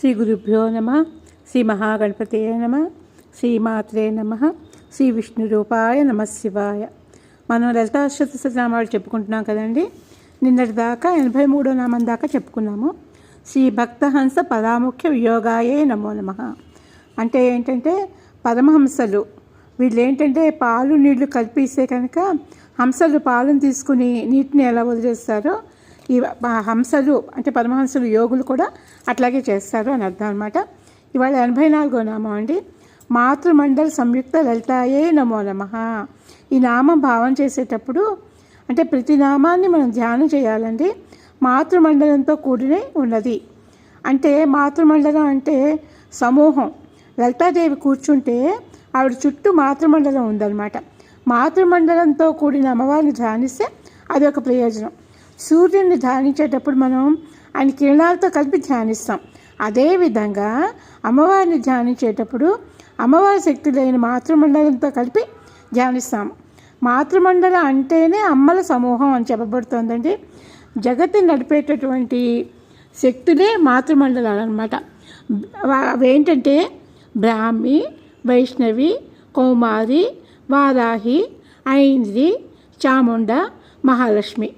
శ్రీ గురుభ్యో నమ. శ్రీ మహాగణపతయే నమ. శ్రీమాత్రే నమ. శ్రీ విష్ణు రూపాయ నమ శివాయ. మనం లలితా సహస్రనామాలు చెప్పుకుంటున్నాం కదండి. నిన్నటి దాకా 83వ నామం దాకా చెప్పుకున్నాము. శ్రీ భక్తహంస పరాముఖ్య వియోగాయే నమో నమ. అంటే ఏంటంటే పరమహంసలు వీళ్ళు ఏంటంటే పాలు నీళ్లు కలిపిస్తే కనుక హంసలు పాలను తీసుకుని నీటిని ఎలా వదిలేస్తారో ఈ హంసలు అంటే పరమహంసలు యోగులు కూడా అట్లాగే చేస్తారు అని అర్థం అనమాట. ఇవాళ 84వ నామం అండి. మాతృమండల సంయుక్త లలితాయే నమో నమః. ఈ నామం భావం చేసేటప్పుడు అంటే ప్రతి నామాన్ని మనం ధ్యానం చేయాలండి. మాతృమండలంతో కూడినే ఉన్నది. అంటే మాతృమండలం అంటే సమూహం. లలితాదేవి కూర్చుంటే ఆవిడ చుట్టూ మాతృమండలం ఉందన్నమాట. మాతృమండలంతో కూడిన అమ్మవారిని ధ్యానిస్తే అది ఒక ప్రయోజనం. సూర్యుడిని ధ్యానించేటప్పుడు మనం ఆయన కిరణాలతో కలిపి ధ్యానిస్తాం. అదేవిధంగా అమ్మవారిని ధ్యానించేటప్పుడు అమ్మవారి శక్తులైన మాతృమండలంతో కలిపి ధ్యానిస్తాము. మాతృమండలం అంటేనే అమ్మల సమూహం అని చెప్పబడుతోందండి. జగత్తుని నడిపేటటువంటి శక్తులే మాతృమండలాలు అనమాట. అవేంటంటే బ్రాహ్మి, వైష్ణవి, కౌమారి, వారాహి, ఐంద్రి, చాముండ, మహాలక్ష్మి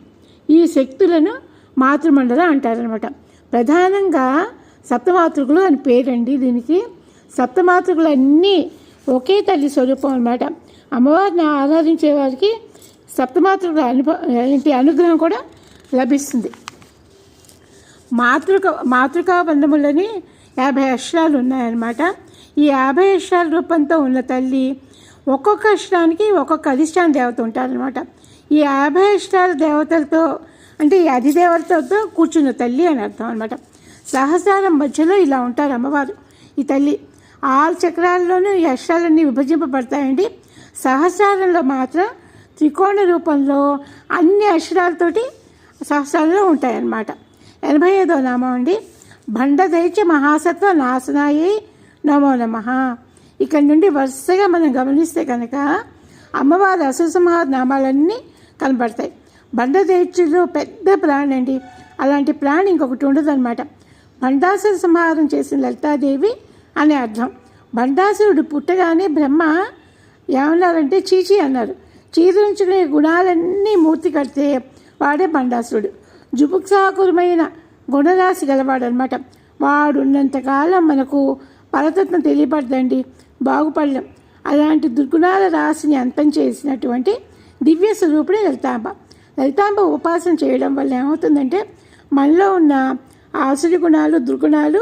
ఈ శక్తులను మాతృమండలం అంటారనమాట. ప్రధానంగా సప్తమాతృకులు అని పేరండి దీనికి. సప్తమాతృకులు అన్నీ ఒకే తల్లి స్వరూపం అనమాట. అమ్మవారిని ఆరాధించే వారికి సప్తమాతృకుల అనుగ్రహం కూడా లభిస్తుంది. మాతృకా బంధములని 50 అక్షరాలు ఉన్నాయన్నమాట. ఈ 50 అక్షరాల రూపంతో ఉన్న తల్లి ఒక్కొక్క అక్షరానికి ఒక్కొక్క అధిష్టాన దేవత ఉంటారనమాట. ఈ 50 అక్షరాల దేవతలతో అంటే ఈ అధిదేవతలతో కూర్చున్న తల్లి అని అర్థం అనమాట. సహస్రారం మధ్యలో ఇలా ఉంటారు అమ్మవారు. ఈ తల్లి 6 చక్రాల్లోనూ ఈ అక్షరాలన్నీ విభజింపబడతాయండి. సహస్రారంలో మాత్రం త్రికోణ రూపంలో అన్ని అక్షరాలతోటి సహస్రాలలో ఉంటాయన్నమాట. 85వ నామం అండి. భండదైత్య మహాసత్వ నాశనాయే నమో నమః. ఇక్కడ నుండి వరుసగా మనం గమనిస్తే కనుక అమ్మవారి అసురసంహార నామాలన్నీ కనబడతాయి. బండదైత్యులు పెద్ద ప్రాణి అండి. అలాంటి ప్రాణి ఇంకొకటి ఉండదన్నమాట. బండాసుర సంహారం చేసిన లలితాదేవి అనే అర్థం. బండాసురుడు పుట్టగానే బ్రహ్మ ఏమన్నారంటే చీచి అన్నారు. చీరించుకునే గుణాలన్నీ మూర్తి కడితే వాడే బండాసురుడు. జుభుక్సాకురమైన గుణరాశి గలవాడనమాట. వాడు ఉన్నంతకాలం మనకు పరతత్వం తెలియపడదండి, బాగుపడలేం. అలాంటి దుర్గుణాల రాశిని అంతం చేసినటువంటి దివ్య స్వరూపుడే లలితాంబ. లలితాంబ ఉపాసన చేయడం వల్ల ఏమవుతుందంటే మనలో ఉన్న ఆసురి గుణాలు దుర్గుణాలు